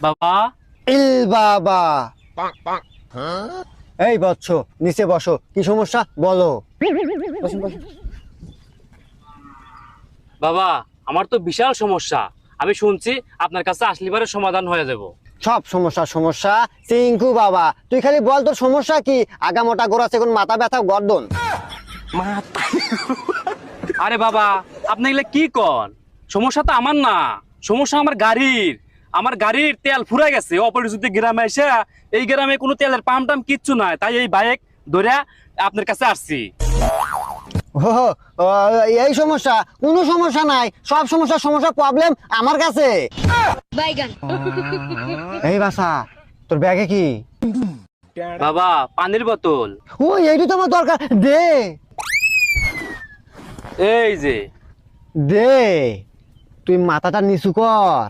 বাবা। ইল বাবা। এই বৎস, নিচে বসো, কি সমস্যা বলো। বাবা, আমার তো বিশাল সমস্যা। আমি শুনছি আপনার কাছে আসলে পরে সমাধান হয়ে যাব। সব সমস্যা চিঙ্কু বাবা, তুই খালি বল তোর সমস্যা কি। আগা মোটা গোড়া সেগুন মাথা ব্যথা গর্দন। আরে বাবা, আপনি এগুলা কি কন? সমস্যা তো আমার না, সমস্যা আমার গাড়ির। আমার গাড়ির তেল ফুরাই গেছে। অপরিচিত গ্রামে এসে, এই গ্রামে কোনো তেলের পাম্প টাম কিচ্ছু নাই, তাই এই বাইক ধরে আপনার কাছে আসছি। ও, ও, এই সমস্যা? কোনো সমস্যা নাই, সব সমস্যা প্রবলেম আমার কাছে। বাইগান। এই বাসা, তোর ব্যাগে কি? বাবা, পানির বোতল। ও, এইটু তো আমার দরকার, দে এই যে। দে। তুই মাথাটা নিচু কর।